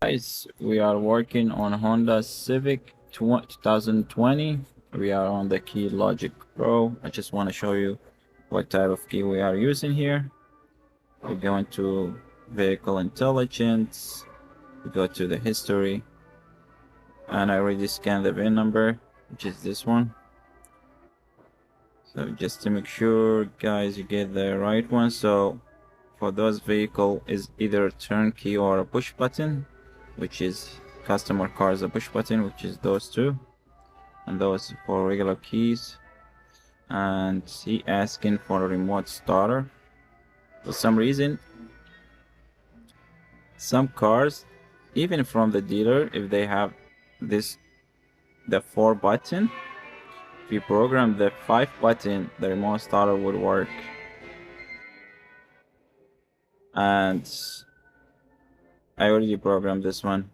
Guys, we are working on Honda Civic 2020. We are on the key Logic Pro. I just want to show you what type of key we are using here. We go into vehicle intelligence, we go to the history, and I already scanned the VIN number, which is this one. So just to make sure, guys, you get the right one. So for those vehicle is either turnkey or a push button, which is customer cars a push button, which is those two, and those for regular keys. And he asking for a remote starter. For some reason, some cars, even from the dealer, if they have the 4 button, if you program the 5 button, the remote starter would work. And I already programmed this one,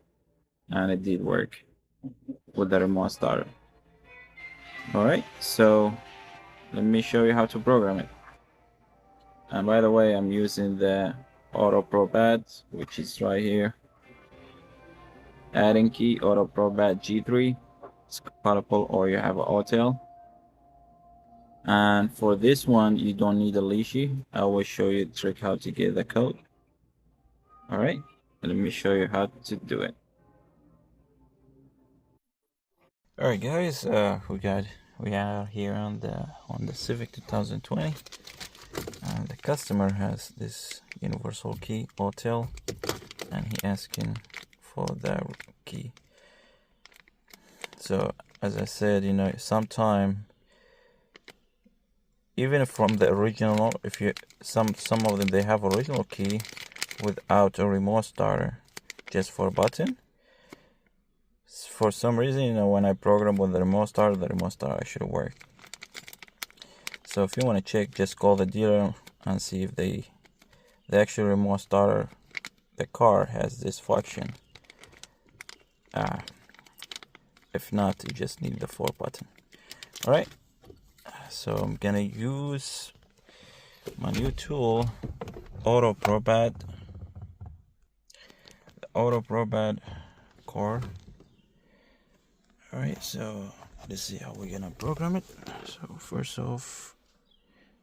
and it did work with the remote starter. Alright, so let me show you how to program it. And by the way, I'm using the AutoProPAD, which is right here. Adding key AutoProPAD G3. It's compatible, or you have an Autel. And for this one, you don't need a Lishi. I will show you the trick how to get the code. Alright, let me show you how to do it. Alright guys, we are here on the Civic 2020, and the customer has this universal key Autel, and he asking for the key. So as I said, sometime even from the original, if you some of them, they have original key without a remote starter, just for a button. For some reason, when I program with the remote starter should work. So if you want to check, just call the dealer and see if the actual remote starter, the car has this function. If not, you just need the 4 button. Alright, so I'm gonna use my new tool, AutoProPAD, the AutoProPAD core. Alright, so let's see how we're gonna program it. So first off,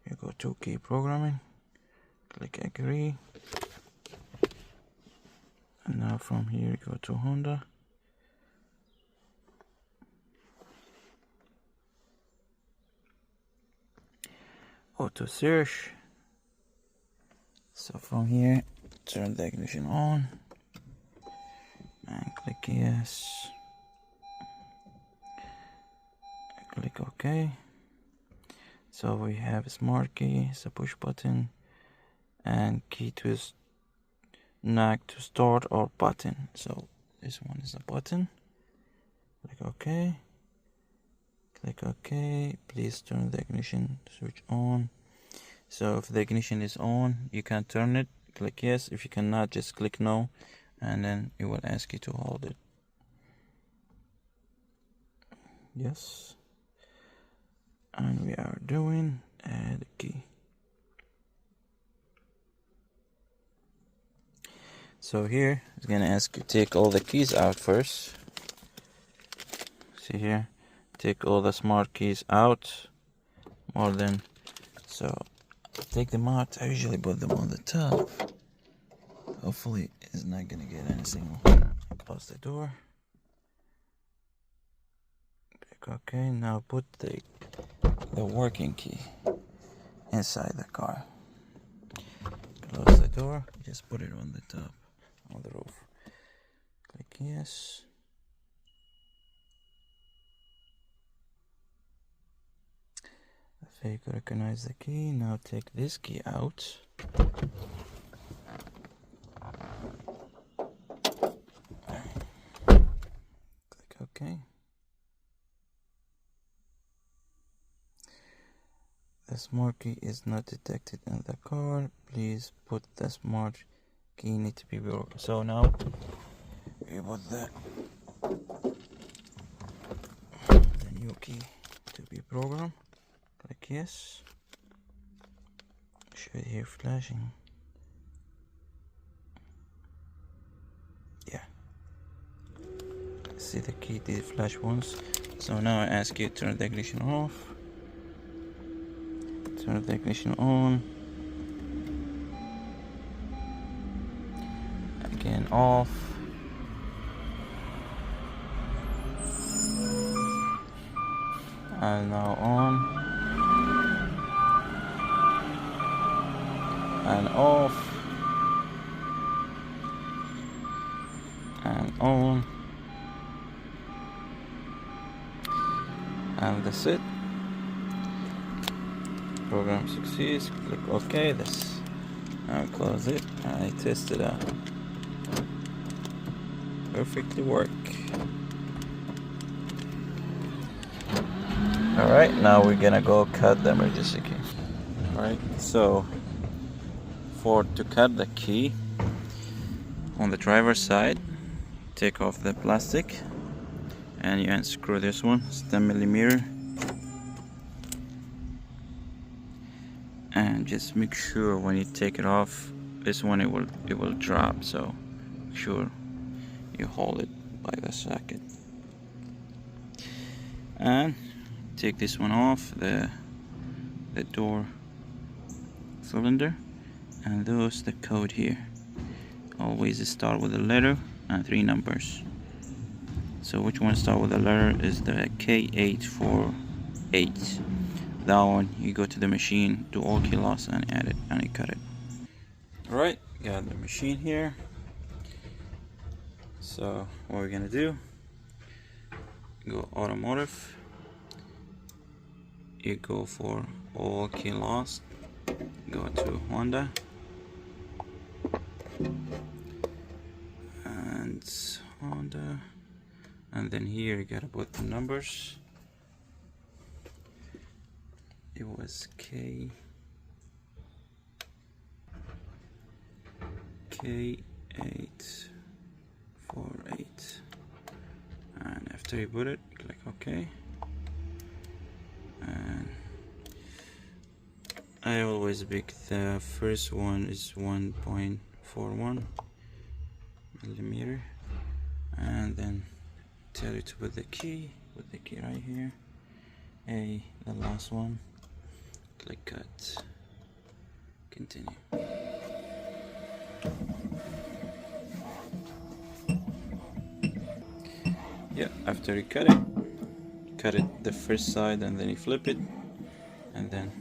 you go to key programming, click agree, and now from here you go to Honda. Auto search. So from here, turn the ignition on and click yes. Click OK. So we have smart key, it's a push button, and key to knock to start or button. So this one is a button. Click OK. Click OK. Please turn the ignition switch on. So if the ignition is on, you can turn it. Click yes. If you cannot, just click no, and then it will ask you to hold it. Yes. And we are doing add key. So here it's gonna ask you take all the keys out first. See here, take all the smart keys out. More than so, take them out. I usually put them on the top. Hopefully, it's not gonna get any signal. Close the door. Click OK. Now put the working key inside the car. Close the door. Just put it on the top, on the roof. Click yes. The vehicle recognize the key. Now take this key out. Click OK. The smart key is not detected in the car. Please put the smart key need to be broken. So now we put the new key to be programmed. Click yes. Should hear flashing. Yeah. see the key, the flash once. So now I ask you to turn the ignition off, turn the ignition on, again off, and now on, and off, and on, and that's it. Program succeeds. Click OK. This now close it. I test it out. Perfectly work. Alright, now we're gonna go cut the emergency key. Alright, so to cut the key on the driver's side, take off the plastic and you unscrew this one. It's 10mm, and just make sure when you take it off, this one it will drop, so make sure you hold it by the socket. And take this one off, the door cylinder, and those the code here. Always start with a letter and 3 numbers. So which one start with a letter is the K848. That one you go to the machine, do all key loss and add it, and you cut it. Alright, got the machine here. So what we're gonna do, go automotive, you go for all key loss, go to Honda, and then here you gotta put the numbers. It was K848, and after you put it, click OK. And I always pick the first one is 1.41 millimeter, and then tell you to put the key right here, the last one, click cut, continue. Yeah, after you cut it the first side, and then you flip it and then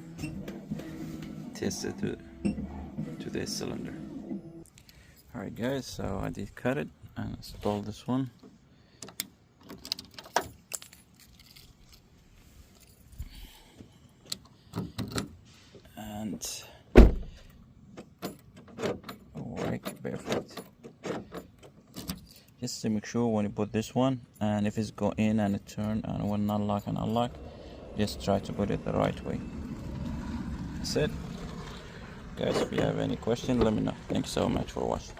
test it to the cylinder. Alright guys, so I did cut it and install this one. And work barefoot. Just to make sure when you put this one, and if it's go in and it turn and will not lock and unlock, just try to put it the right way. That's it. Guys, if you have any question, let me know. Thanks so much for watching.